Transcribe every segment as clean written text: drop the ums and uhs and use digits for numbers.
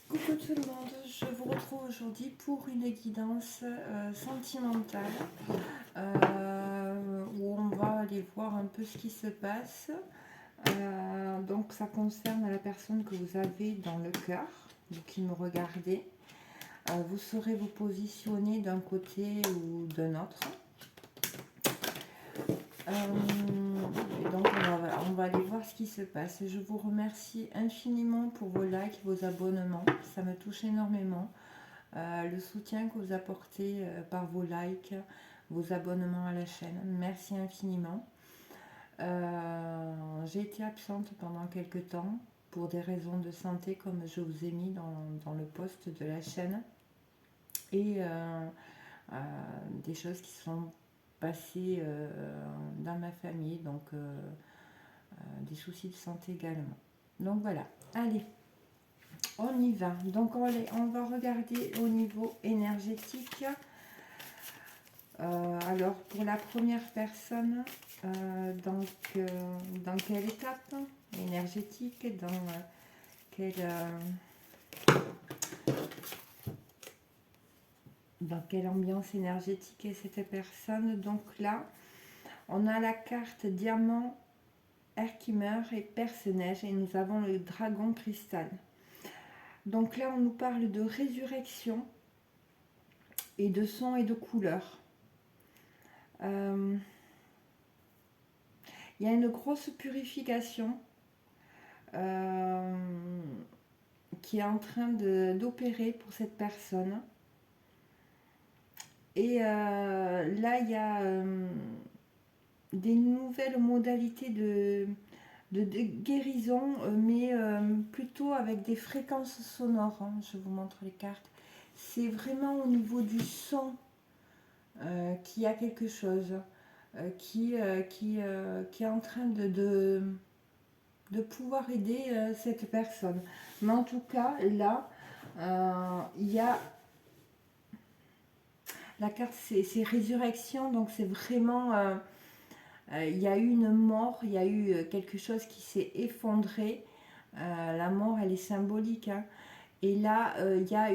Coucou tout le monde, je vous retrouve aujourd'hui pour une guidance sentimentale où on va aller voir un peu ce qui se passe. Donc ça concerne la personne que vous avez dans le cœur, vous qui me regardez. Vous saurez vous positionner d'un côté ou d'un autre. Et donc on va aller voir ce qui se passe. Je vous remercie infiniment pour vos likes, vos abonnements, ça me touche énormément. Le soutien que vous apportez par vos likes, vos abonnements à la chaîne, merci infiniment. J'ai été absente pendant quelques temps pour des raisons de santé, comme je vous ai mis dans le post de la chaîne, et des choses qui sont passées dans ma famille, donc des soucis de santé également. Donc voilà, allez, on y va. Donc on va regarder au niveau énergétique. Alors pour la première personne, dans quelle étape énergétique, dans quelle ambiance énergétique est cette personne? Donc là, on a la carte diamant, Herkimer et Perce-Neige, et nous avons le dragon cristal. Donc là, on nous parle de résurrection et de son et de couleur. Il y a une grosse purification qui est en train d'opérer pour cette personne. Et là, il y a des nouvelles modalités de guérison, mais plutôt avec des fréquences sonores. Hein. Je vous montre les cartes. C'est vraiment au niveau du son qu'il y a quelque chose qui est en train de pouvoir aider cette personne. Mais en tout cas, là, il y a la carte, c'est résurrection, donc c'est vraiment, il y a eu une mort, il y a eu quelque chose qui s'est effondré. La mort, elle est symbolique, hein. Et là, il y a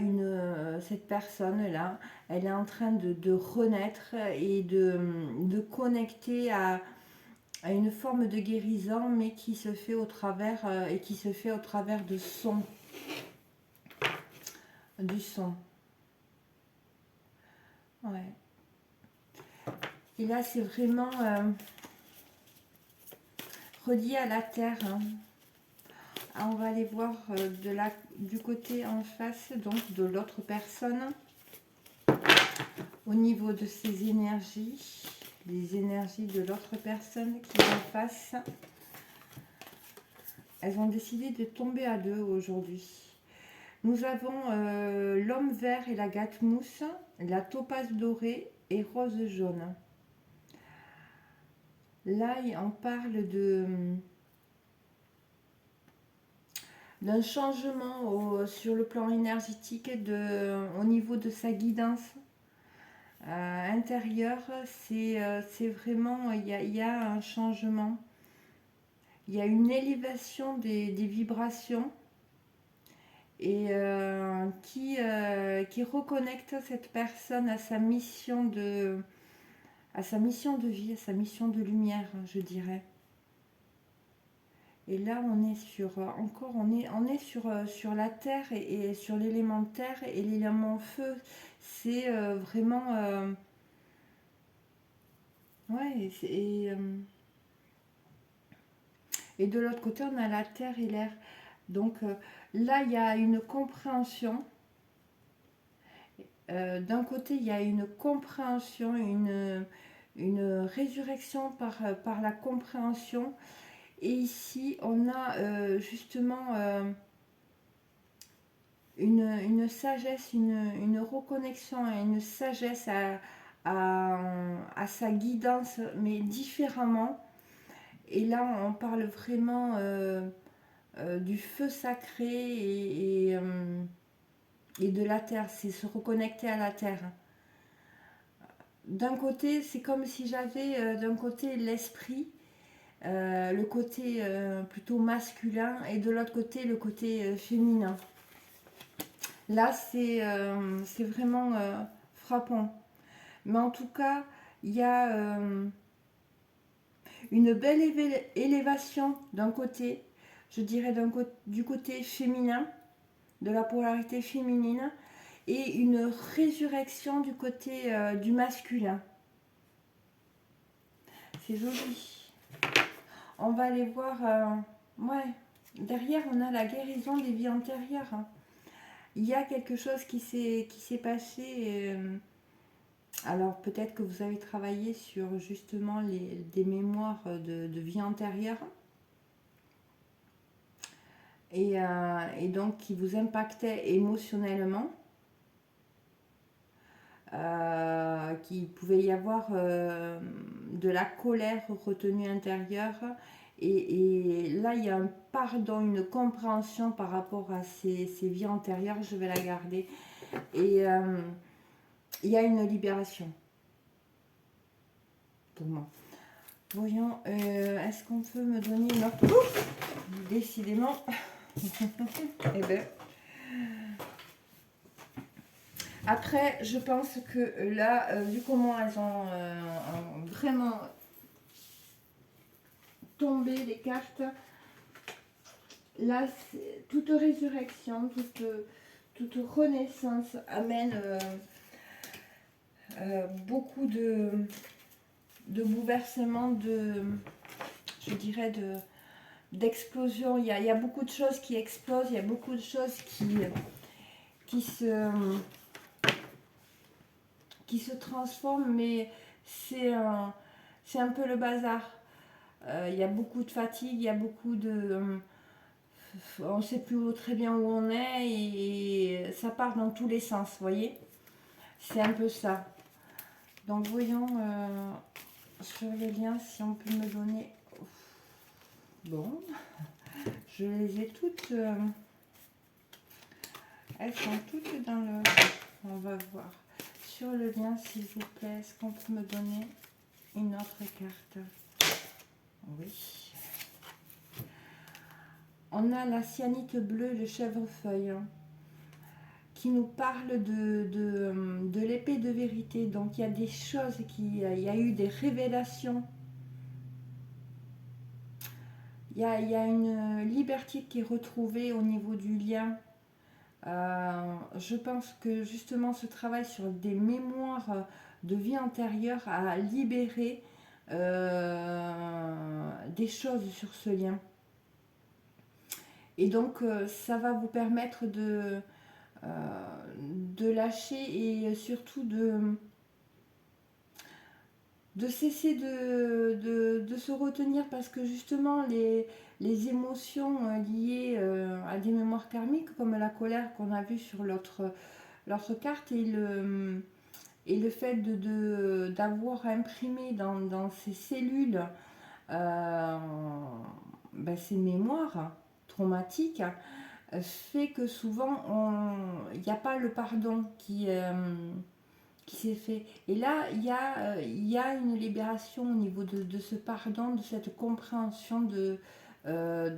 cette personne-là, elle est en train de renaître et de connecter à une forme de guérison, mais qui se fait au travers de son, du son. Ouais. Et là, c'est vraiment relié à la terre. Hein. Ah, on va aller voir du côté en face, donc de l'autre personne, au niveau de ses énergies, les énergies de l'autre personne qui est en face. Elles ont décidé de tomber à deux aujourd'hui. Nous avons l'homme vert et la gâte-mousse, la topaze dorée et rose jaune. Là, on parle d'un changement sur le plan énergétique au niveau de sa guidance intérieure. C'est vraiment, il y a un changement. Il y a une élévation des vibrations et qui reconnecte cette personne à sa mission de vie, à sa mission de lumière, je dirais. Et là, on est sur la terre et sur l'élément terre et l'élément feu. C'est vraiment... ouais, et de l'autre côté, on a la terre et l'air. Donc là, il y a une compréhension. D'un côté, il y a une compréhension, une résurrection par la compréhension. Et ici, on a justement une sagesse, une reconnexion, une sagesse à sa guidance, mais différemment. Et là, on parle vraiment du feu sacré et de la terre, c'est se reconnecter à la terre. D'un côté, c'est comme si j'avais d'un côté l'esprit, le côté plutôt masculin, et de l'autre côté le côté féminin. Là, c'est vraiment frappant. Mais en tout cas, il y a une belle élévation d'un côté, je dirais du côté féminin, de la polarité féminine, et une résurrection du côté du masculin. C'est joli. On va aller voir. Ouais, derrière, on a la guérison des vies antérieures. Il y a quelque chose qui s'est passé. Alors, peut-être que vous avez travaillé sur justement des mémoires de vie antérieure. Et donc, qui vous impactaient émotionnellement. Qu'il pouvait y avoir de la colère retenue intérieure. Et là, il y a un pardon, une compréhension par rapport à ces vies antérieures. Je vais la garder. Et il y a une libération pour moi. Voyons, est-ce qu'on peut me donner une autre... Ouf, décidément. Eh ben. Après, je pense que là, vu comment elles ont vraiment tombé les cartes, là, toute résurrection, toute renaissance amène beaucoup de bouleversements, je dirais, d'explosion. Il y a beaucoup de choses qui explosent, il y a beaucoup de choses qui se transforment, mais c'est un peu le bazar. Il y a beaucoup de fatigue, il y a beaucoup de... on ne sait plus très bien où on est et ça part dans tous les sens, vous voyez. C'est un peu ça. Donc voyons sur les liens si on peut me donner... Bon, je les ai toutes... elles sont toutes dans le... On va voir. Sur le lien, s'il vous plaît, est-ce qu'on peut me donner une autre carte? Oui. On a la cyanite bleue, le chèvrefeuille, qui nous parle de l'épée de vérité. Donc il y a des choses, il y a eu des révélations. Il y a une liberté qui est retrouvée au niveau du lien. Je pense que justement ce travail sur des mémoires de vie antérieure a libéré des choses sur ce lien. Et donc ça va vous permettre de lâcher et surtout de cesser de se retenir, parce que justement les émotions liées à des mémoires karmiques comme la colère qu'on a vu sur l'autre carte et le fait d'avoir imprimé dans ces cellules ces mémoires traumatiques fait que souvent il n'y a pas le pardon qui s'est fait. Et là, il y a une libération au niveau de ce pardon, de cette compréhension de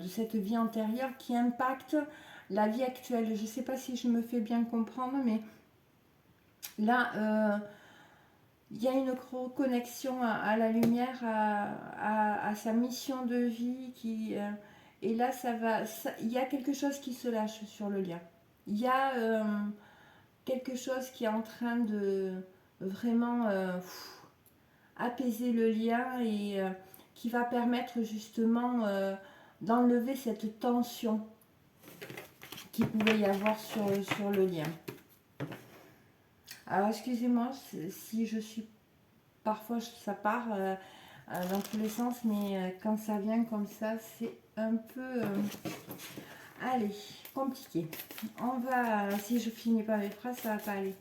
cette vie antérieure qui impacte la vie actuelle. Je ne sais pas si je me fais bien comprendre, mais là, il y a une reconnexion à la lumière, à sa mission de vie. Et là, il y a quelque chose qui se lâche sur le lien. Il y a quelque chose qui est en train de vraiment apaiser le lien et qui va permettre justement d'enlever cette tension qu'il pouvait y avoir sur le lien. Alors excusez-moi si je suis... Parfois ça part dans tous les sens, mais quand ça vient comme ça, c'est un peu... allez, compliqué. On va... Si je finis pas mes phrases, ça va pas aller.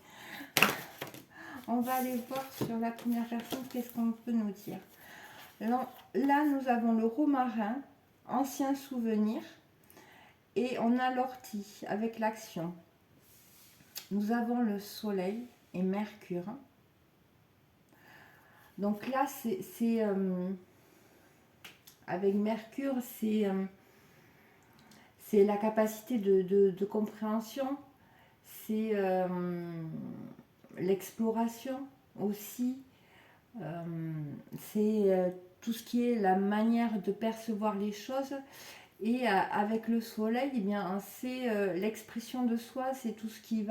On va aller voir sur la première personne qu'est-ce qu'on peut nous dire. Là, nous avons le romarin, ancien souvenir, et on a l'ortie avec l'action. Nous avons le soleil et Mercure. Donc là, c'est avec Mercure, c'est la capacité de compréhension. c'est l'exploration aussi. C'est tout ce qui est la manière de percevoir les choses. Et avec le soleil, eh bien, c'est l'expression de soi, c'est tout ce qui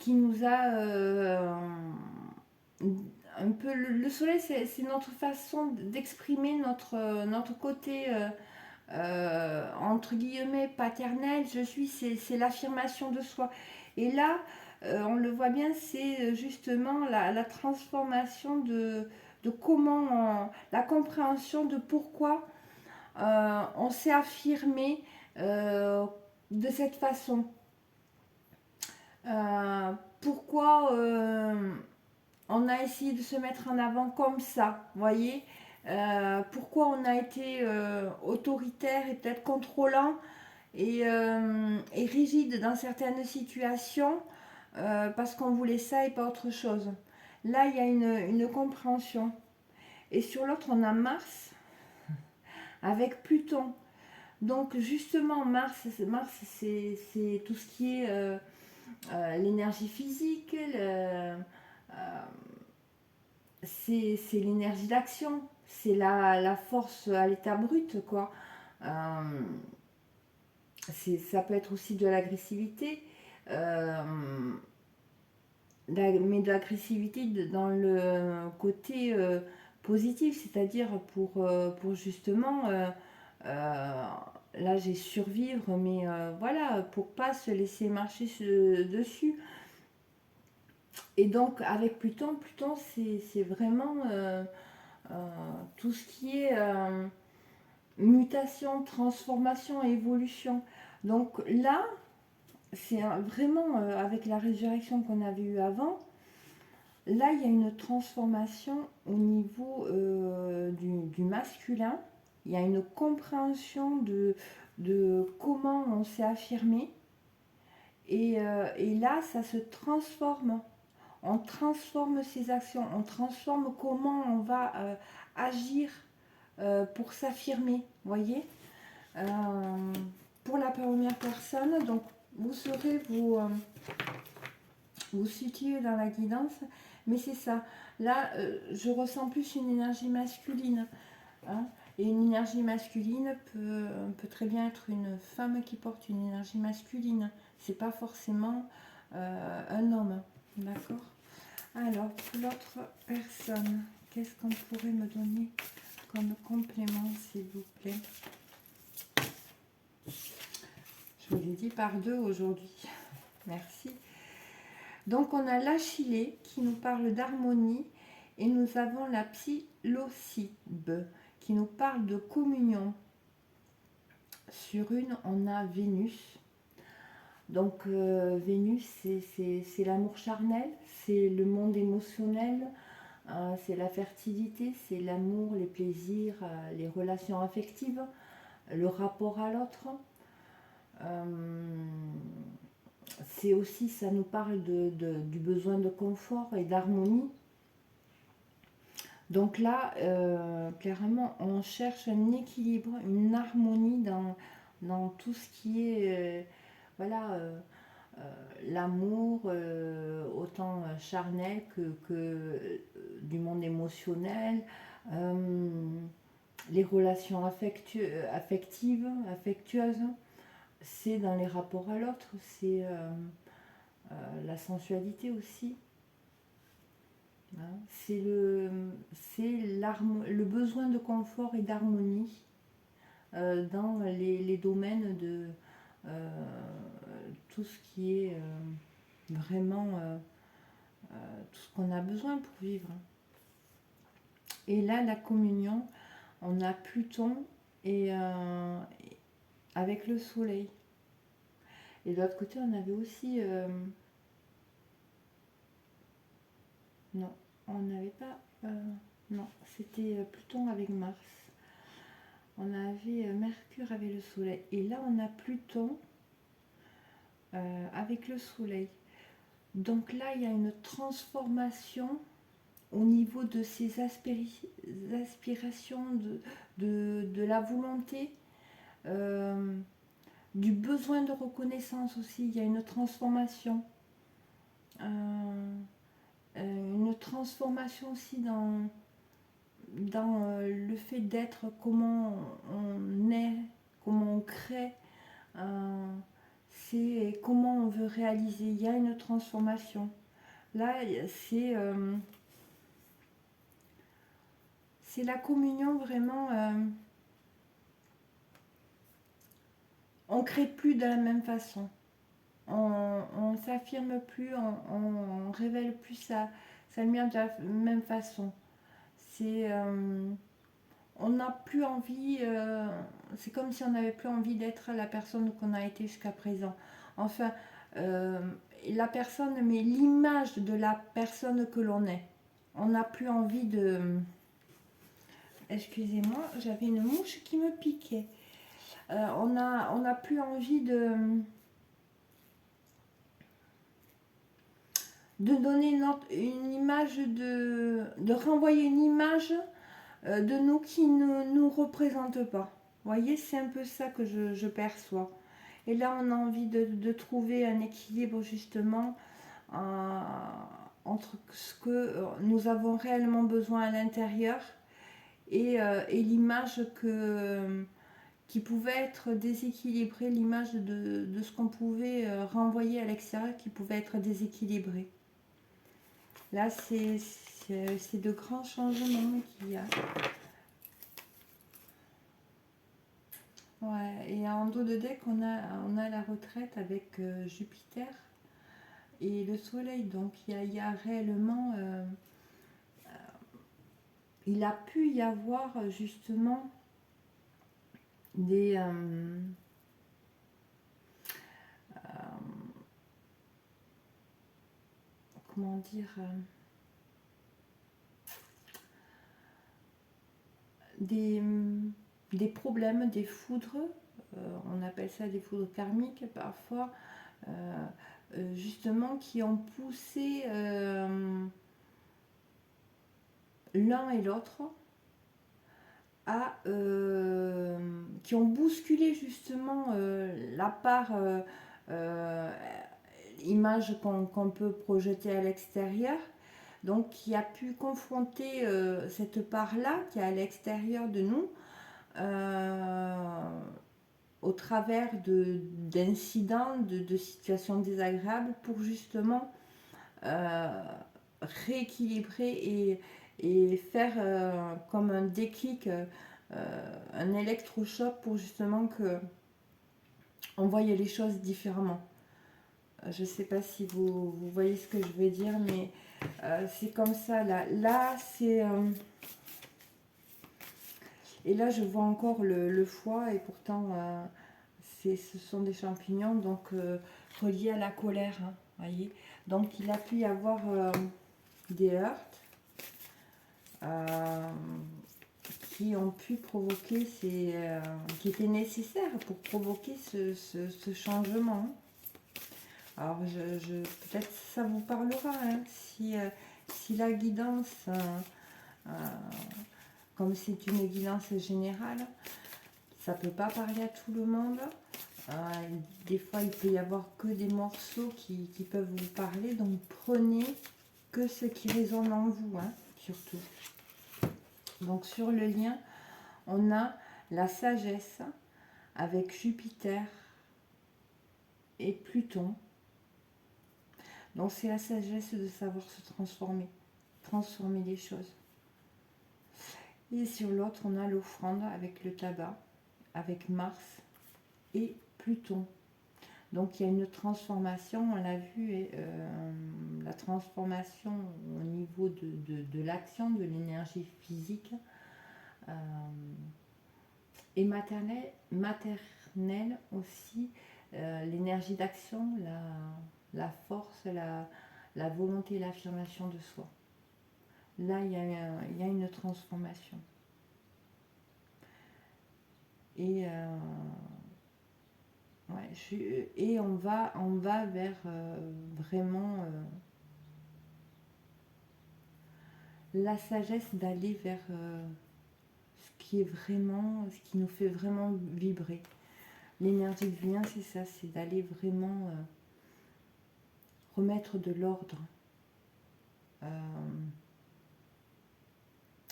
nous a un peu. Le soleil, c'est notre façon d'exprimer notre côté entre guillemets paternel. Je suis, c'est l'affirmation de soi. Et là, on le voit bien, c'est justement la transformation de comment la compréhension de pourquoi on s'est affirmé de cette façon. Pourquoi on a essayé de se mettre en avant comme ça, voyez. Pourquoi on a été autoritaire et peut-être contrôlant et rigide dans certaines situations parce qu'on voulait ça et pas autre chose. Là, il y a une compréhension. Et sur l'autre, on a Mars avec Pluton. Donc justement, Mars c'est tout ce qui est l'énergie physique, c'est l'énergie d'action, c'est la force à l'état brut, quoi. Ça peut être aussi de l'agressivité, mais de l'agressivité dans le côté positif, c'est-à-dire pour justement, là j'ai survivre, mais voilà, pour pas se laisser marcher dessus. Et donc avec Pluton, c'est vraiment tout ce qui est mutation, transformation, évolution. Donc là, c'est vraiment avec la résurrection qu'on avait eue avant, là il y a une transformation au niveau du masculin. Il y a une compréhension de comment on s'est affirmé. Et là, ça se transforme. On transforme ses actions, on transforme comment on va agir pour s'affirmer, voyez. Pour la première personne, donc vous serez vous situez dans la guidance, mais c'est ça. Là, je ressens plus une énergie masculine. Hein, et une énergie masculine peut très bien être une femme qui porte une énergie masculine. C'est pas forcément un homme. D'accord. Alors, pour l'autre personne, qu'est-ce qu'on pourrait me donner comme complément, s'il vous plaît? Je vous l'ai dit par deux aujourd'hui. Merci. Donc, on a l'Achillée qui nous parle d'harmonie et nous avons la Psilocybe qui nous parle de communion. Sur une, on a Vénus. Donc, Vénus, c'est l'amour charnel, c'est le monde émotionnel, c'est la fertilité, c'est l'amour, les plaisirs, les relations affectives, le rapport à l'autre. C'est aussi, ça nous parle du besoin de confort et d'harmonie. Donc là, clairement, on cherche un équilibre, une harmonie dans tout ce qui est voilà, l'amour, autant charnel que du monde émotionnel, les relations affectives, affectueuses. C'est dans les rapports à l'autre, c'est la sensualité aussi. Hein, c'est le besoin de confort et d'harmonie dans les domaines de tout ce qui est vraiment tout ce qu'on a besoin pour vivre. Et là, la communion, on a Pluton et avec le soleil. Et de l'autre côté, on avait aussi... non, on n'avait pas... non, c'était Pluton avec Mars. On avait Mercure avec le soleil. Et là, on a Pluton avec le soleil. Donc là, il y a une transformation au niveau de ces aspirations, de la volonté. du besoin de reconnaissance aussi. Il y a une transformation. Une transformation aussi dans le fait d'être, comment on est, comment on crée, c'est comment on veut réaliser. Il y a une transformation. Là, c'est la communion vraiment. On ne crée plus de la même façon. On ne s'affirme plus, on révèle plus sa lumière de la même façon. C'est, on n'a plus envie, c'est comme si on n'avait plus envie d'être la personne qu'on a été jusqu'à présent. Enfin, la personne, mais l'image de la personne que l'on est. On n'a plus envie de... Excusez-moi, j'avais une mouche qui me piquait. On n'a plus envie de donner une image, de renvoyer une image de nous qui ne nous représente pas. Vous voyez, c'est un peu ça que je perçois. Et là, on a envie de trouver un équilibre justement entre ce que nous avons réellement besoin à l'intérieur et l'image qui pouvait être déséquilibrée, l'image de ce qu'on pouvait renvoyer à l'extérieur qui pouvait être déséquilibré. Là, c'est de grands changements qu'il y a. Ouais, et en dos de deck, on a la retraite avec Jupiter et le Soleil. Donc, il y a réellement... il a pu y avoir justement des... comment dire... des problèmes, des foudres, on appelle ça des foudres karmiques parfois, justement qui ont poussé l'un et l'autre qui ont bousculé justement la part image qu'on peut projeter à l'extérieur. Donc, qui a pu confronter cette part-là qui est à l'extérieur de nous au travers d'incidents, de situations désagréables pour justement rééquilibrer et faire comme un déclic, un électrochoc pour justement que on voyait les choses différemment. Je ne sais pas si vous voyez ce que je veux dire, mais c'est comme ça. Là c'est... et là, je vois encore le foie, et pourtant, ce sont des champignons, donc reliés à la colère, hein, voyez. Donc, il a pu y avoir des heurts qui ont pu provoquer qui étaient nécessaires pour provoquer ce changement. Alors, peut-être ça vous parlera, hein, si la guidance, comme c'est une guidance générale, ça ne peut pas parler à tout le monde. Des fois, il peut y avoir que des morceaux qui peuvent vous parler, donc prenez que ce qui résonne en vous, hein, surtout. Donc, sur le lien, on a la sagesse avec Jupiter et Pluton. Donc c'est la sagesse de savoir se transformer les choses. Et sur l'autre, on a l'offrande avec le tabac, avec Mars et Pluton. Donc il y a une transformation, on l'a vu, la transformation au niveau de l'action, de l'énergie physique et maternelle aussi, l'énergie d'action, la force, la volonté et l'affirmation de soi. Là, il y a une transformation. Et, et on va vers vraiment la sagesse d'aller vers ce qui nous fait vraiment vibrer. L'énergie du lien, c'est ça, c'est d'aller vraiment remettre de l'ordre,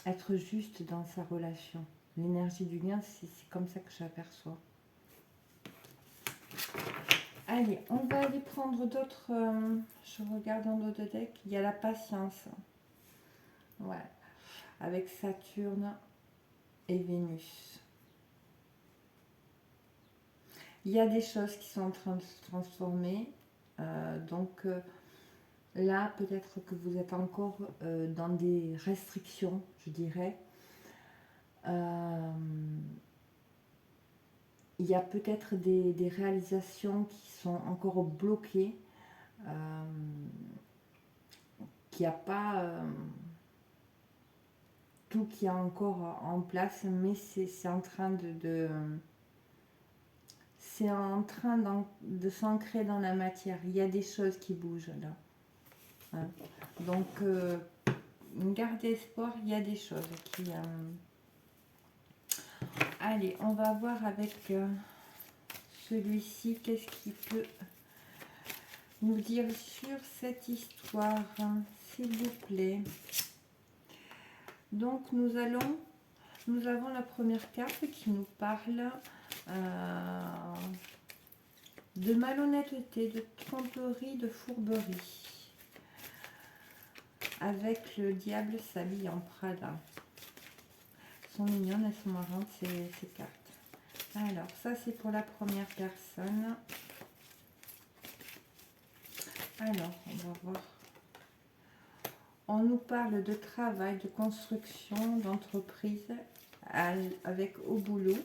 être juste dans sa relation. L'énergie du lien, c'est comme ça que j'aperçois. Allez, on va aller prendre d'autres... je regarde dans d'autres decks. Il y a la patience. Ouais. Avec Saturne et Vénus. Il y a des choses qui sont en train de se transformer. Là, peut-être que vous êtes encore dans des restrictions, je dirais. Il y a peut-être des réalisations qui sont encore bloquées, qu'il n'y a pas tout qui est encore en place, mais c'est en train c'est en train de s'ancrer dans la matière. Il y a des choses qui bougent là. Hein. Donc, gardez espoir, il y a des choses qui... Allez, on va voir avec celui-ci, qu'est-ce qu'il peut nous dire sur cette histoire, hein, s'il vous plaît. Donc, nous avons la première carte qui nous parle de malhonnêteté, de tromperie, de fourberie. Avec le diable s'habille en Prada. Elles sont mignonnes, elles sont marrantes ces cartes. Alors, ça c'est pour la première personne. Alors, on va voir. On nous parle de travail, de construction, d'entreprise avec au boulot.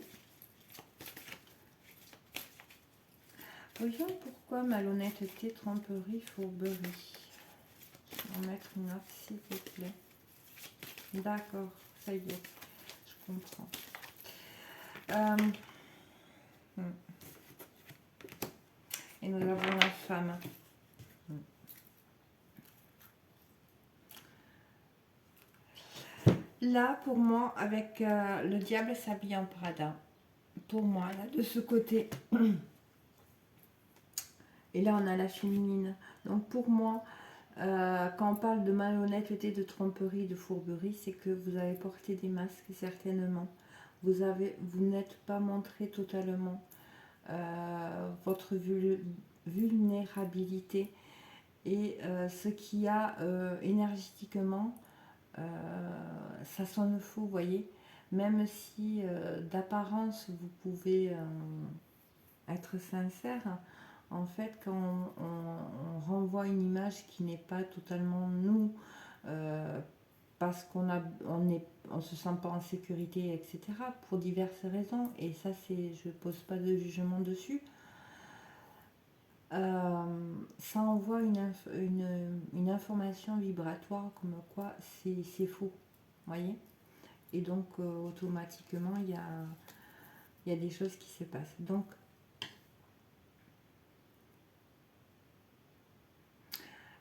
Voyons pourquoi malhonnêteté, tromperie, fourberie. On va mettre une note s'il vous plaît. D'accord, ça y est, je comprends. Et nous avons la femme. Là, pour moi, avec le diable s'habille en Prada. Pour moi, là, de ce côté. Et là, on a la féminine. Donc, pour moi, quand on parle de malhonnêteté, de tromperie, de fourberie, c'est que vous avez porté des masques, certainement. Vous n'êtes pas montré totalement votre vulnérabilité. Et ce qui a énergétiquement, ça sonne faux, vous voyez. Même si d'apparence, vous pouvez être sincère, en fait, quand on renvoie une image qui n'est pas totalement nous, parce on se sent pas en sécurité, etc., pour diverses raisons, et ça, je pose pas de jugement dessus, ça envoie une information vibratoire comme quoi c'est faux, voyez. Et donc, automatiquement, il y a des choses qui se passent. Donc,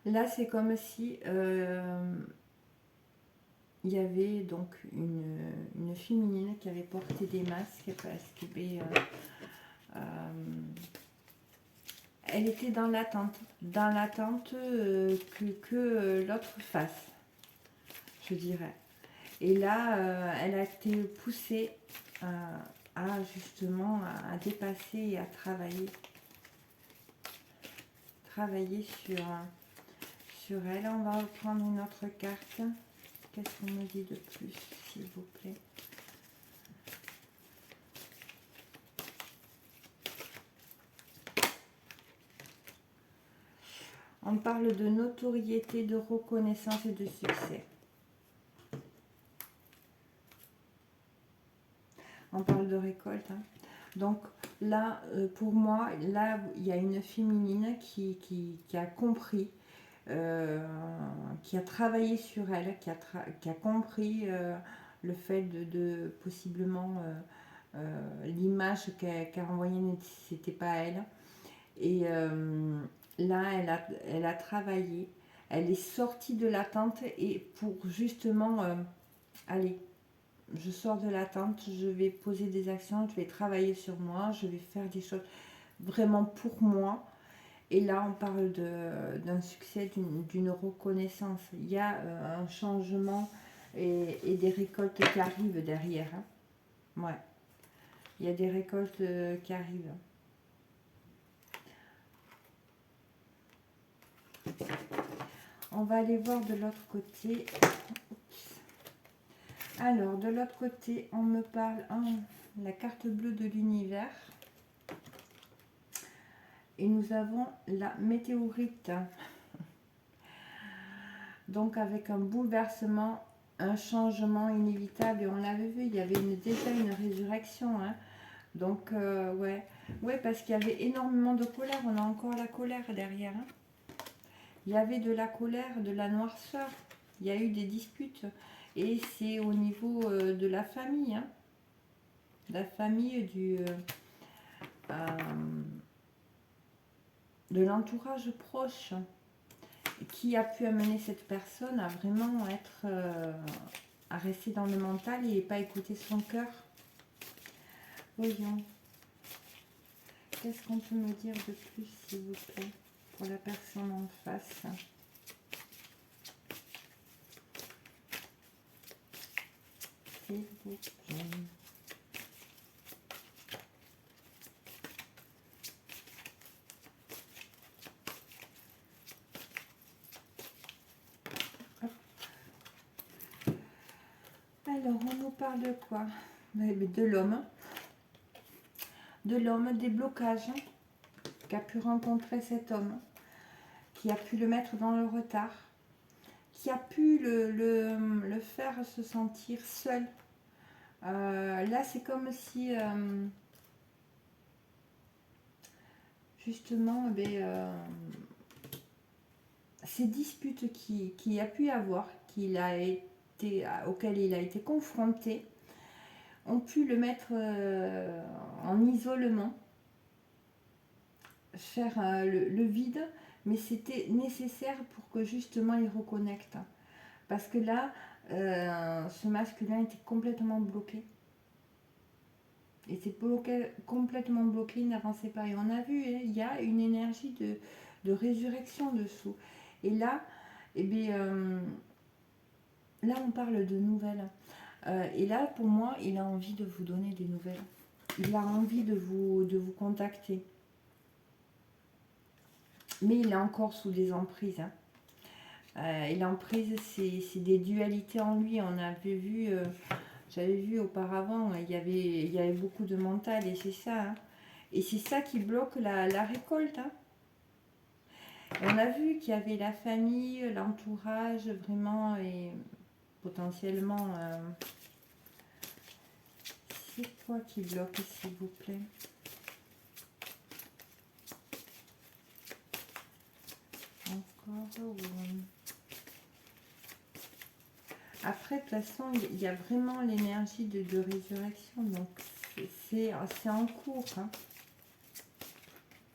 là, c'est comme si il y avait donc une féminine qui avait porté des masques parce que elle était dans l'attente que l'autre fasse, je dirais. Et là, elle a été poussée à justement à dépasser et à travailler sur elle. On va reprendre une autre carte. Qu'est-ce qu'on me dit de plus, s'il vous plaît? On parle de notoriété, de reconnaissance et de succès. On parle de récolte. Hein. Donc là, pour moi, là, il y a une féminine qui a compris, qui a travaillé sur elle, qui a compris le fait de possiblement l'image qu'a envoyée, c'était pas elle. Et là, elle a travaillé, elle est sortie de l'attente et pour justement aller je sors de l'attente, je vais poser des actions, je vais travailler sur moi, je vais faire des choses vraiment pour moi. Et là, on parle d'un succès, d'une reconnaissance. Il y a un changement et des récoltes qui arrivent derrière. Hein. Ouais, il y a des récoltes qui arrivent. On va aller voir de l'autre côté. Alors, de l'autre côté, on me parle la carte bleue de l'univers. Et nous avons la météorite. Donc, avec un bouleversement, un changement inévitable. Et on l'avait vu, il y avait déjà une résurrection. Hein. Donc, ouais. Ouais, parce qu'il y avait énormément de colère. On a encore la colère derrière. Hein. Il y avait de la colère, de la noirceur. Il y a eu des disputes. Et c'est au niveau de la famille. Hein. La famille de l'entourage proche qui a pu amener cette personne à vraiment être à rester dans le mental et pas écouter son cœur. Voyons. Qu'est-ce qu'on peut me dire de plus, s'il vous plaît, pour la personne en face? S'il vous plaît. Alors, on nous parle de quoi? De l'homme. De l'homme, des blocages qu'a pu rencontrer cet homme, qui a pu le mettre dans le retard, qui a pu le faire se sentir seul. Là, c'est comme si, justement, ces disputes qu'il a pu avoir, auxquelles il a été confronté, ont pu le mettre en isolement, faire le vide, mais c'était nécessaire pour que justement il reconnecte. Parce que là, ce masculin était complètement bloqué. Et c'est complètement bloqué, il n'avançait pas. Et on a vu, hein, il y a une énergie de résurrection dessous. Et là, eh bien, là on parle de nouvelles. Et là, pour moi, il a envie de vous donner des nouvelles. Il a envie de vous contacter. Mais il est encore sous des emprises. Hein. Et l'emprise, c'est des dualités en lui. On avait vu, j'avais vu auparavant, il y avait beaucoup de mental et c'est ça. Hein. Et c'est ça qui bloque la récolte. Hein. On a vu qu'il y avait la famille, l'entourage, vraiment, et potentiellement... c'est quoi qui bloque, s'il vous plaît? Encore... Après, de toute façon, il y a vraiment l'énergie de résurrection, donc c'est en cours. Hein.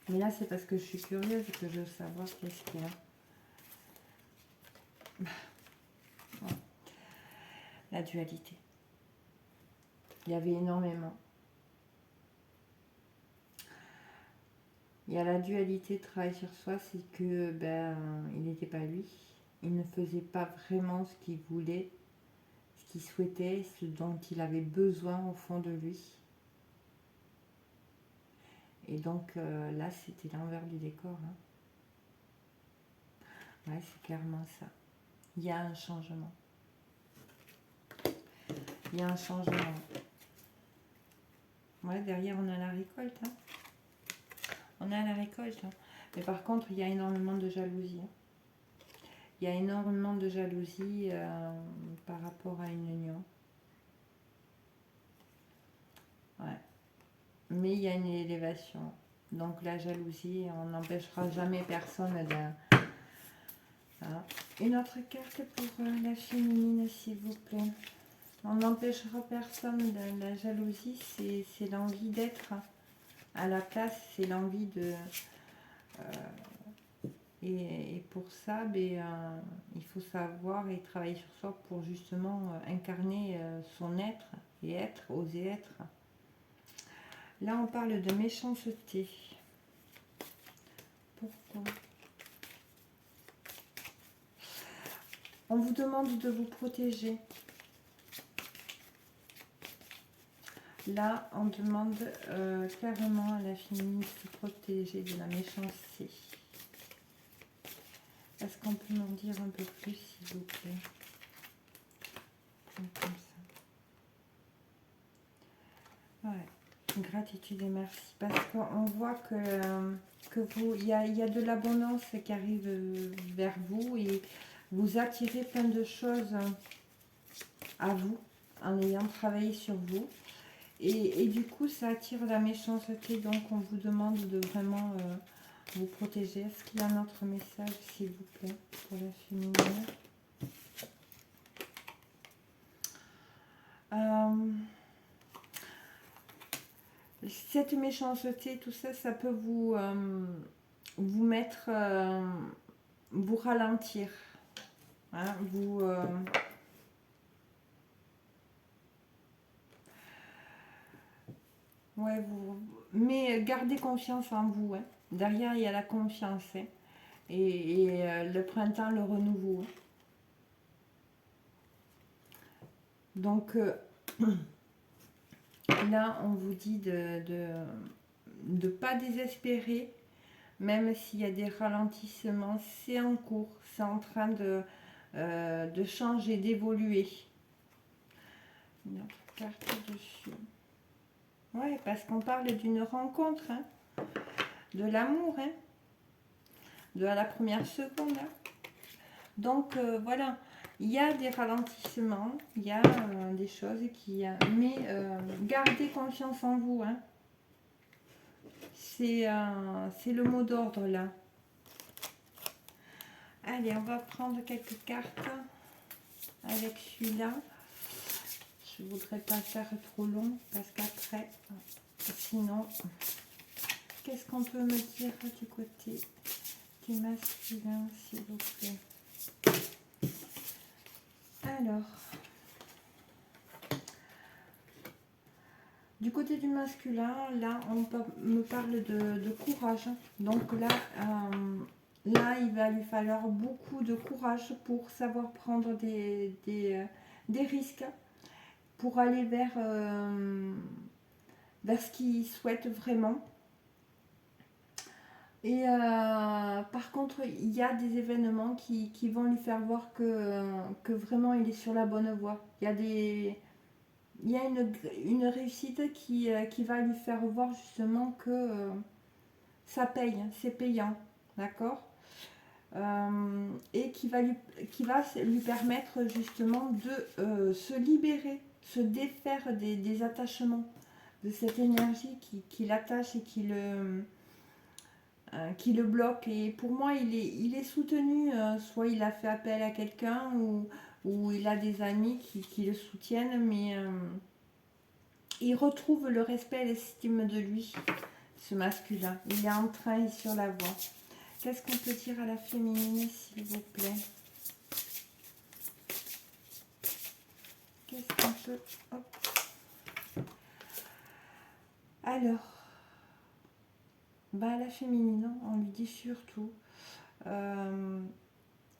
Mais là, c'est parce que je suis curieuse que je veux savoir qu'est-ce qu'il y a. Ouais. La dualité. Il y avait énormément. Il y a la dualité de travail sur soi, c'est que il n'était pas lui. Il ne faisait pas vraiment ce qu'il voulait, ce qu'il souhaitait, ce dont il avait besoin au fond de lui. Et donc là, c'était l'envers du décor. Hein. Ouais, c'est clairement ça. Il y a un changement. Il y a un changement. Ouais, derrière, on a la récolte. Hein. On a la récolte. Hein. Mais par contre, il y a énormément de jalousie. Hein. Il y a énormément de jalousie par rapport à une union. Ouais. Mais il y a une élévation. Donc la jalousie, on n'empêchera jamais personne de... Voilà. Une autre carte pour la féminine, s'il vous plaît. On n'empêchera personne de la jalousie, c'est l'envie d'être à la place, c'est l'envie de... Et pour ça, il faut savoir et travailler sur soi pour justement incarner son être et oser être. Là, on parle de méchanceté. Pourquoi? On vous demande de vous protéger. Là, on demande clairement à la féminine de se protéger de la méchanceté. Est-ce qu'on peut m'en dire un peu plus, s'il vous plaît? Comme ça. Ouais. Gratitude et merci. Parce qu'on voit que vous, il y a de l'abondance qui arrive vers vous et vous attirez plein de choses à vous en ayant travaillé sur vous. Et du coup, ça attire la méchanceté. Donc, on vous demande de vraiment vous protéger. Est-ce qu'il y a un autre message, s'il vous plaît, pour la féminine? Cette méchanceté, tout ça, ça peut vous mettre, vous ralentir. Hein, ouais, mais gardez confiance en vous. Hein. Derrière, il y a la confiance. Hein. Et le printemps, le renouveau. Hein. Donc, là, on vous dit de pas désespérer, même s'il y a des ralentissements, c'est en cours, c'est en train de changer, d'évoluer. Une autre carte dessus. Ouais, parce qu'on parle d'une rencontre, hein, de l'amour, hein, de la première seconde. Hein. Donc voilà, il y a des ralentissements, il y a des choses qui... mais gardez confiance en vous. Hein. C'est le mot d'ordre là. Allez, on va prendre quelques cartes avec celui-là. Je ne voudrais pas faire trop long parce qu'après, sinon, qu'est-ce qu'on peut me dire du côté du masculin, s'il vous plaît? Alors, du côté du masculin, là, me parle de courage. Donc là, là, il va lui falloir beaucoup de courage pour savoir prendre des risques, pour aller vers ce qu'il souhaite vraiment. Et par contre, il y a des événements qui vont lui faire voir que vraiment il est sur la bonne voie. Il y a une réussite qui va lui faire voir justement que ça paye, c'est payant, d'accord, et qui va lui permettre justement de se libérer, se défaire des attachements, de cette énergie qui l'attache et qui le bloque. Et pour moi, il est soutenu, soit il a fait appel à quelqu'un ou il a des amis qui le soutiennent, mais il retrouve le respect et l'estime de lui, ce masculin. Il est en train, il est sur la voie. Qu'est-ce qu'on peut dire à la féminine, s'il vous plaît? Qu'est-ce qu'on peut... Hop. Alors, la féminine, on lui dit surtout,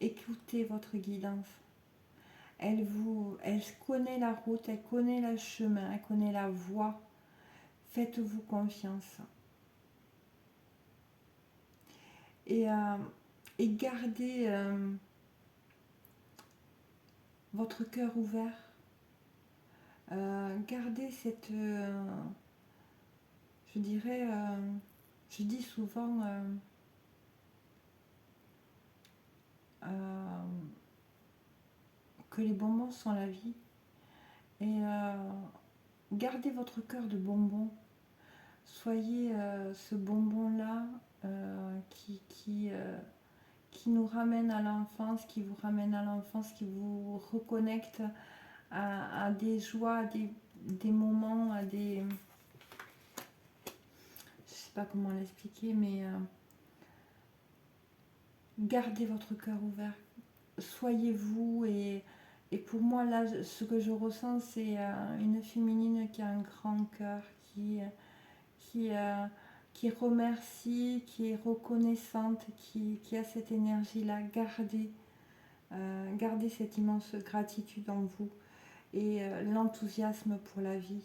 écoutez votre guidance. Elle connaît la route, elle connaît le chemin, elle connaît la voie. Faites-vous confiance. Et gardez votre cœur ouvert. Gardez cette... je dirais... je dis souvent... que les bonbons sont la vie. Et gardez votre cœur de bonbon. Soyez ce bonbon-là qui nous ramène à l'enfance, qui vous ramène à l'enfance, qui vous reconnecte à des joies, à des moments, à des... Je sais pas comment l'expliquer, mais Gardez votre cœur ouvert. Soyez-vous et pour moi, là, ce que je ressens, c'est une féminine qui a un grand cœur, qui, euh, qui remercie, qui est reconnaissante, qui a cette énergie-là. Gardez cette immense gratitude en vous et l'enthousiasme pour la vie.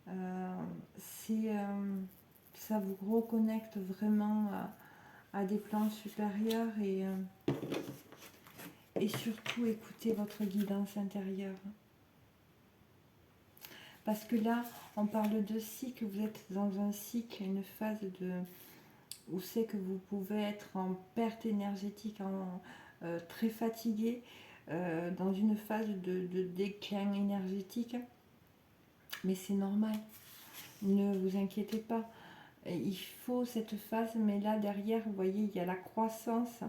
Euh, ça vous reconnecte vraiment à des plans supérieurs et surtout écoutez votre guidance intérieure. Parce que là, on parle de cycle, vous êtes dans un cycle, une phase où c'est que vous pouvez être en perte énergétique, très fatigué, dans une phase de déclin énergétique. Mais c'est normal, ne vous inquiétez pas. Il faut cette phase, mais là derrière, vous voyez, il y a la croissance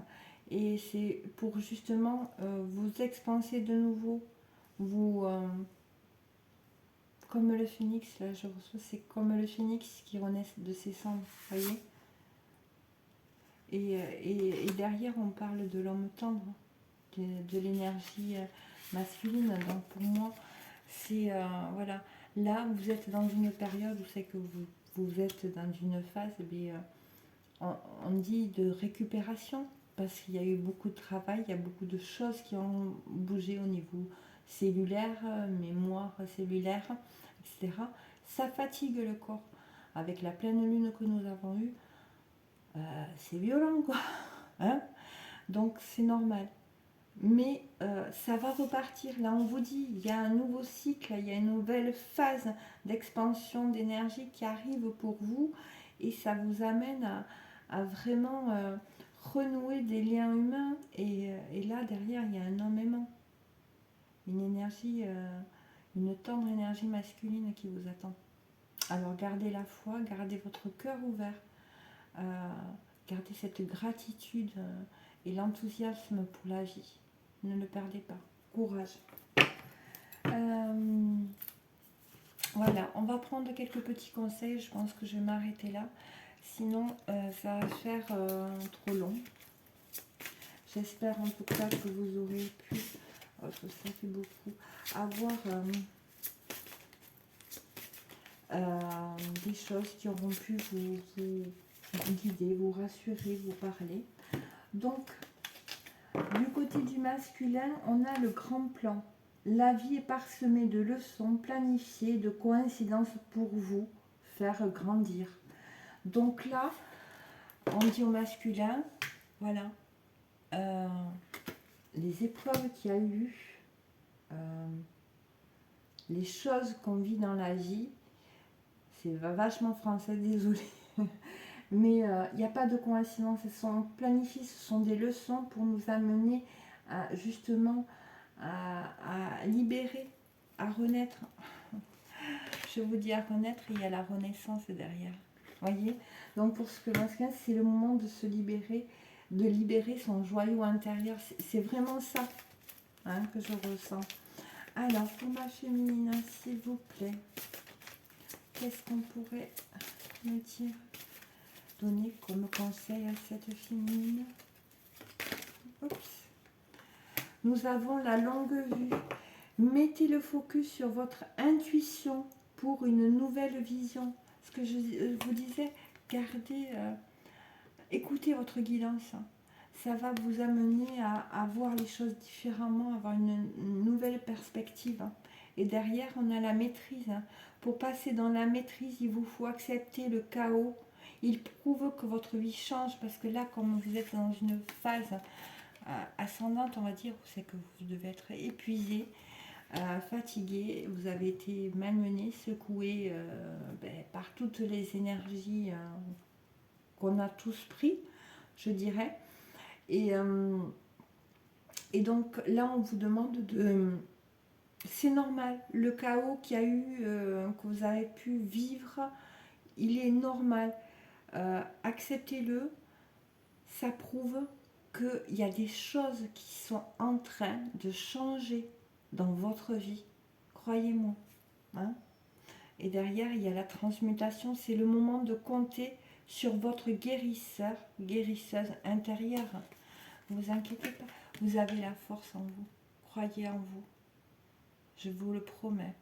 et c'est pour justement vous expanser de nouveau. Vous, comme le phénix, là je reçois, c'est comme le phénix qui renaît de ses cendres, vous voyez. Et derrière, on parle de l'homme tendre, de l'énergie masculine. Donc pour moi, c'est voilà. Là, vous êtes dans une période où c'est que vous êtes dans une phase, mais, on dit de récupération, parce qu'il y a eu beaucoup de travail, il y a beaucoup de choses qui ont bougé au niveau cellulaire, mémoire cellulaire, etc. Ça fatigue le corps. Avec la pleine lune que nous avons eue, c'est violent, quoi. Hein, donc c'est normal. Mais ça va repartir. Là, on vous dit, il y a un nouveau cycle, il y a une nouvelle phase d'expansion d'énergie qui arrive pour vous et ça vous amène à vraiment renouer des liens humains. Et là, derrière, il y a un homme aimant, une énergie, une tendre énergie masculine qui vous attend. Alors, gardez la foi, gardez votre cœur ouvert, gardez cette gratitude et l'enthousiasme pour la vie. Ne le perdez pas. Courage. Voilà, on va prendre quelques petits conseils. Je pense que je vais m'arrêter là. Sinon, ça va faire trop long. J'espère en tout cas que vous aurez pu, ça fait beaucoup, avoir des choses qui auront pu vous guider, vous rassurer, vous parler. Donc, du côté du masculin, on a le grand plan. La vie est parsemée de leçons planifiées, de coïncidences pour vous faire grandir. Donc là, on dit au masculin, voilà, les épreuves qu'il y a eu, les choses qu'on vit dans la vie, c'est vachement français, désolé. Mais il n'y a pas de coïncidence, elles sont planifiées, ce sont des leçons pour nous amener justement à libérer, à renaître. Je vous dis à renaître, et il y a la renaissance derrière. Voyez. Donc pour ce que masculin, c'est le moment de se libérer, de libérer son joyau intérieur. C'est vraiment ça, hein, que je ressens. Alors pour ma féminine, s'il vous plaît, qu'est-ce qu'on pourrait me dire, donner comme conseil à cette féminine? Oups. Nous avons la longue vue. Mettez le focus sur votre intuition pour une nouvelle vision. Ce que je vous disais, gardez, écoutez votre guidance. Ça va vous amener à voir les choses différemment, à avoir une nouvelle perspective. Et derrière, on a la maîtrise. Pour passer dans la maîtrise, il vous faut accepter le chaos. Il prouve que votre vie change parce que là, comme vous êtes dans une phase ascendante, on va dire, où c'est que vous devez être épuisé, fatigué, vous avez été malmené, secoué par toutes les énergies qu'on a tous pris, je dirais. Et donc là, on vous demande de... C'est normal, le chaos qu'il y a eu, que vous avez pu vivre, il est normal. Acceptez-le, ça prouve qu'il y a des choses qui sont en train de changer dans votre vie, croyez-moi. Hein. Et derrière, il y a la transmutation, c'est le moment de compter sur votre guérisseur, guérisseuse intérieure. Ne vous inquiétez pas, vous avez la force en vous. Croyez en vous. Je vous le promets,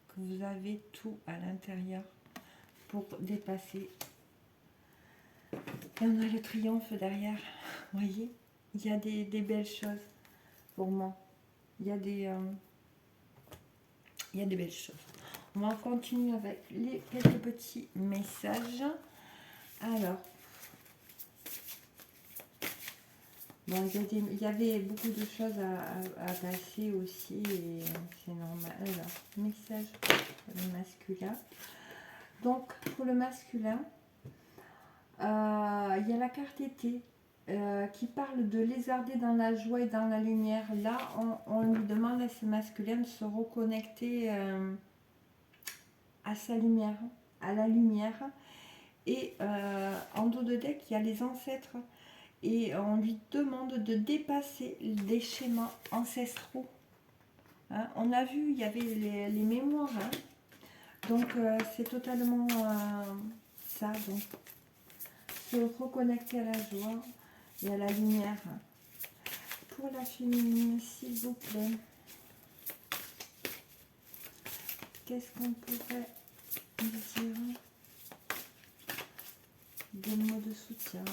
que vous avez tout à l'intérieur pour dépasser. Et on a le triomphe derrière. Vous voyez, il y a des belles choses pour moi. Il y a des belles choses. On va continuer avec quelques petits messages. Alors, bon, il y avait beaucoup de choses à passer aussi, et c'est normal. Alors, message pour le masculin. Donc, pour le masculin, il y a la carte été qui parle de lézarder dans la joie et dans la lumière. Là, on lui demande à ce masculin de se reconnecter à sa lumière, à la lumière. Et en dos de deck, il y a les ancêtres. Et on lui demande de dépasser des schémas ancestraux. Hein, on a vu, il y avait les mémoires. Hein. Donc, c'est totalement ça. Donc, se reconnecter à la joie et à la lumière. Pour la féminine, s'il vous plaît. Qu'est-ce qu'on pourrait dire? Des mots de soutien,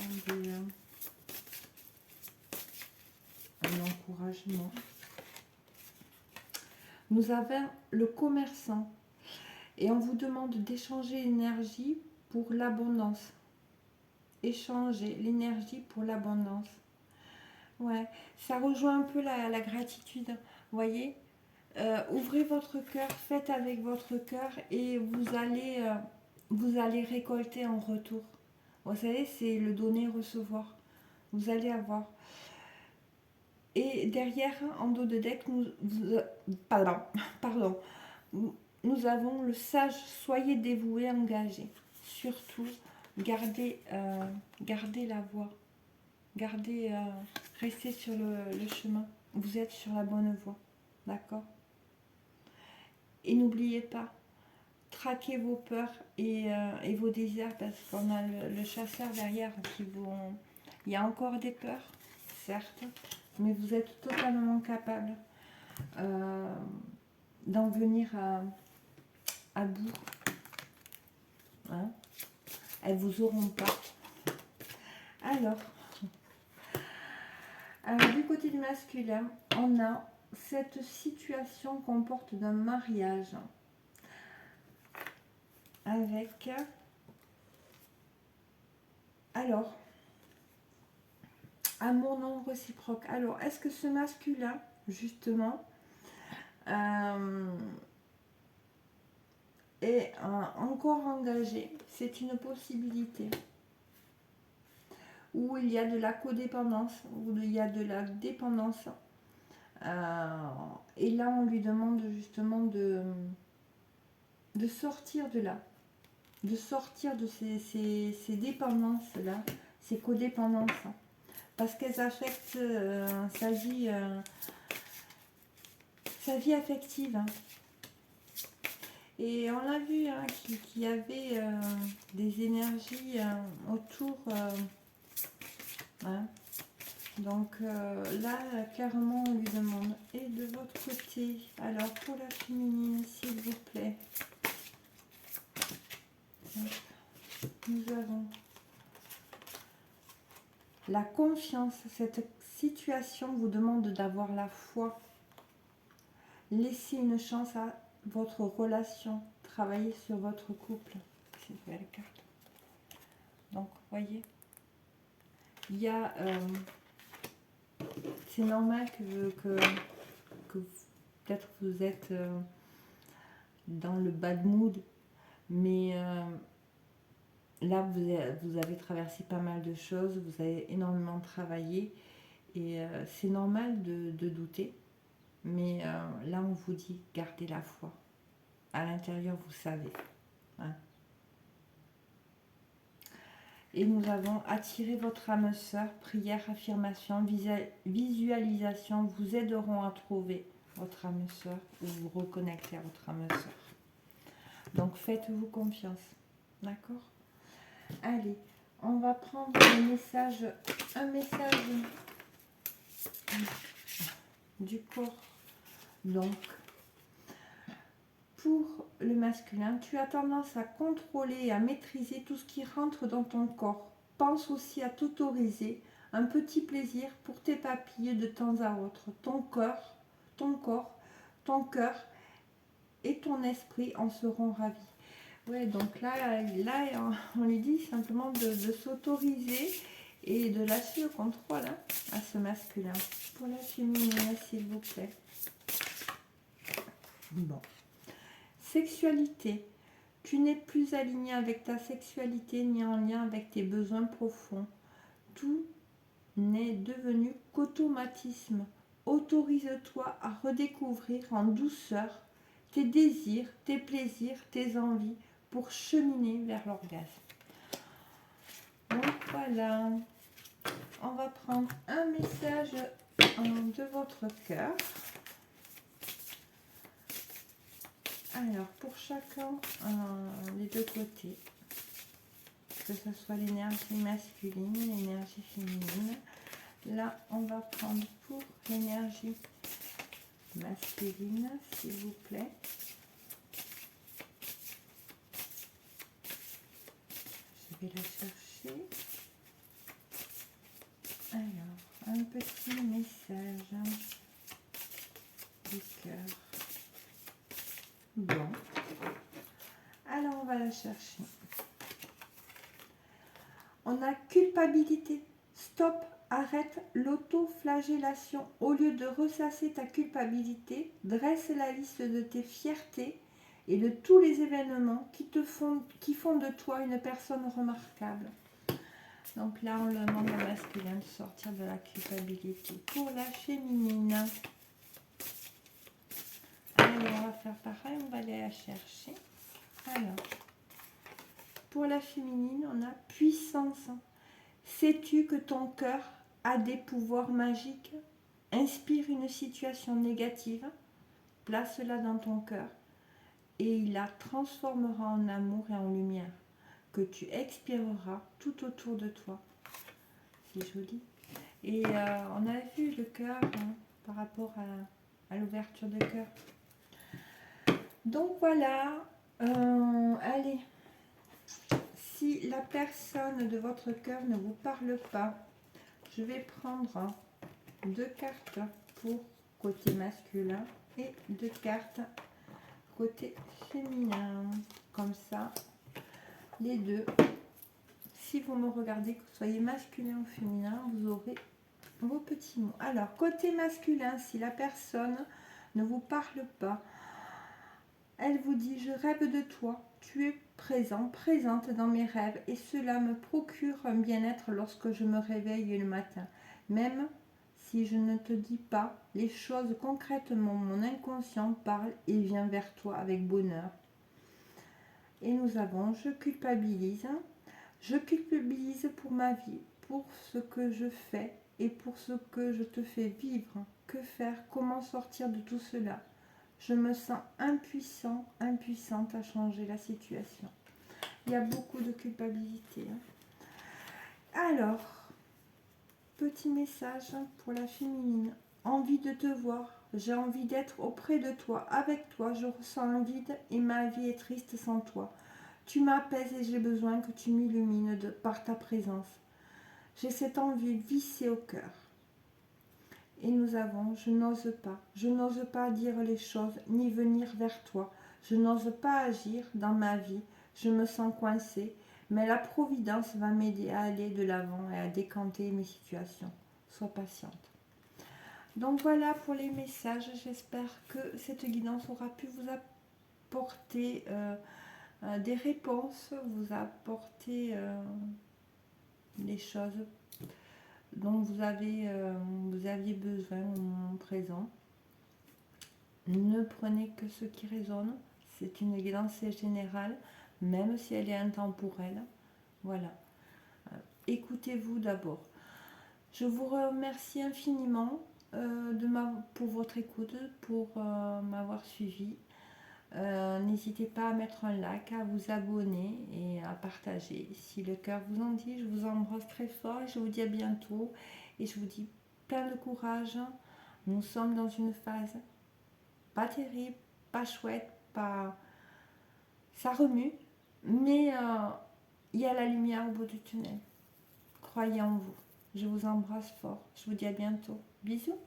un encouragement. Nous avons le commerçant et on vous demande d'échanger l'énergie pour l'abondance. Échanger l'énergie pour l'abondance. Ouais, ça rejoint un peu la gratitude. Vous voyez, ouvrez votre cœur, faites avec votre cœur et vous allez récolter en retour. Vous savez, c'est le donner-recevoir. Vous allez avoir. Et derrière, en dos de deck, nous avons le sage, soyez dévoué, engagé. Surtout, gardez la voie. Restez sur le chemin. Vous êtes sur la bonne voie. D'accord? Et n'oubliez pas, traquez vos peurs et vos désirs, parce qu'on a le chasseur derrière qui vont... Il y a encore des peurs, certes, mais vous êtes totalement capable d'en venir à bout. Hein? Elles vous auront pas. Alors, du côté du masculin, on a cette situation qu'on porte d'un mariage avec... Alors, amour non réciproque. Alors, est-ce que ce masculin, justement, est encore engagé? C'est une possibilité. Où il y a de la codépendance, où il y a de la dépendance. Et là, on lui demande justement de sortir de là. De sortir de ces dépendances-là, ces codépendances. Parce qu'elles affectent sa vie affective. Hein. Et on a vu hein, qu'il y avait des énergies autour. Hein. Donc là, clairement, on lui demande. Et de votre côté, alors pour la féminine, s'il vous plaît. Nous avons la confiance. Cette situation vous demande d'avoir la foi. Laissez une chance à votre relation. Travaillez sur votre couple. C'est une belle carte. Donc, voyez, il y a... c'est normal que peut-être vous êtes dans le bad mood, mais là, vous avez traversé pas mal de choses, vous avez énormément travaillé, et c'est normal de douter, mais là, on vous dit, gardez la foi. À l'intérieur, vous savez. Hein. Et nous avons attiré votre âme sœur, prière, affirmation, visualisation vous aideront à trouver votre âme sœur ou vous reconnecter à votre âme sœur. Donc faites-vous confiance. D'accord? Allez, On va prendre un message du corps. Donc, pour le masculin, tu as tendance à contrôler et à maîtriser tout ce qui rentre dans ton corps. Pense aussi à t'autoriser un petit plaisir pour tes papilles de temps à autre. Ton corps, ton cœur et ton esprit en seront ravis. Ouais, donc là, on lui dit simplement de s'autoriser et de lâcher le contrôle à ce masculin. Pour la féminine, s'il vous plaît. Bon. Sexualité. Tu n'es plus aligné avec ta sexualité ni en lien avec tes besoins profonds. Tout n'est devenu qu'automatisme. Autorise-toi à redécouvrir en douceur tes désirs, tes plaisirs, tes envies pour cheminer vers l'orgasme. Donc voilà, on va prendre un message de votre cœur. Alors, pour chacun des deux côtés, que ce soit l'énergie masculine, l'énergie féminine. Là, on va prendre pour l'énergie masculine, s'il vous plaît. Je vais la chercher. Alors, un petit message du cœur. Bon. Alors, on va la chercher. On a culpabilité. Stop, arrête l'autoflagellation. Au lieu de ressasser ta culpabilité, dresse la liste de tes fiertés et de tous les événements qui font de toi une personne remarquable. Donc là, on le demande au masculin de sortir de la culpabilité. Pour la féminine, allez, on va faire pareil, on va aller la chercher. Alors, pour la féminine, on a puissance. Sais-tu que ton cœur a des pouvoirs magiques? Inspire une situation négative, place-la dans ton cœur et il la transformera en amour et en lumière que tu expireras tout autour de toi. C'est joli. Et on a vu le cœur par rapport à l'ouverture de cœur. Donc voilà, allez, si la personne de votre cœur ne vous parle pas, je vais prendre 2 cartes pour côté masculin et 2 cartes côté féminin. Comme ça, les deux. Si vous me regardez, que vous soyez masculin ou féminin, vous aurez vos petits mots. Alors, côté masculin, si la personne ne vous parle pas, elle vous dit: je rêve de toi, tu es présent, présente dans mes rêves et cela me procure un bien-être lorsque je me réveille le matin. Même si je ne te dis pas les choses concrètement, mon inconscient parle et vient vers toi avec bonheur. Et nous avons: je culpabilise pour ma vie, pour ce que je fais et pour ce que je te fais vivre. Que faire? Comment sortir de tout cela? Je me sens impuissant, impuissante à changer la situation. Il y a beaucoup de culpabilité. Alors, petit message pour la féminine. Envie de te voir. J'ai envie d'être auprès de toi, avec toi. Je ressens un vide et ma vie est triste sans toi. Tu m'apaises et j'ai besoin que tu m'illumines par ta présence. J'ai cette envie vissée au cœur. Et nous avons: je n'ose pas dire les choses ni venir vers toi. Je n'ose pas agir dans ma vie. Je me sens coincée, mais la Providence va m'aider à aller de l'avant et à décanter mes situations. Sois patiente. Donc voilà pour les messages. J'espère que cette guidance aura pu vous apporter des réponses, vous apporter des choses dont vous aviez besoin au moment présent. Ne prenez que ce qui résonne. C'est une guidance générale, même si elle est intemporelle. Voilà. Écoutez-vous d'abord. Je vous remercie infiniment pour votre écoute, pour m'avoir suivi. N'hésitez pas à mettre un like, à vous abonner et à partager. Si le cœur vous en dit, je vous embrasse très fort et je vous dis à bientôt. Et je vous dis plein de courage. Nous sommes dans une phase pas terrible, pas chouette, pas... ça remue, mais il y a la lumière au bout du tunnel. Croyez en vous. Je vous embrasse fort. Je vous dis à bientôt. Bisous.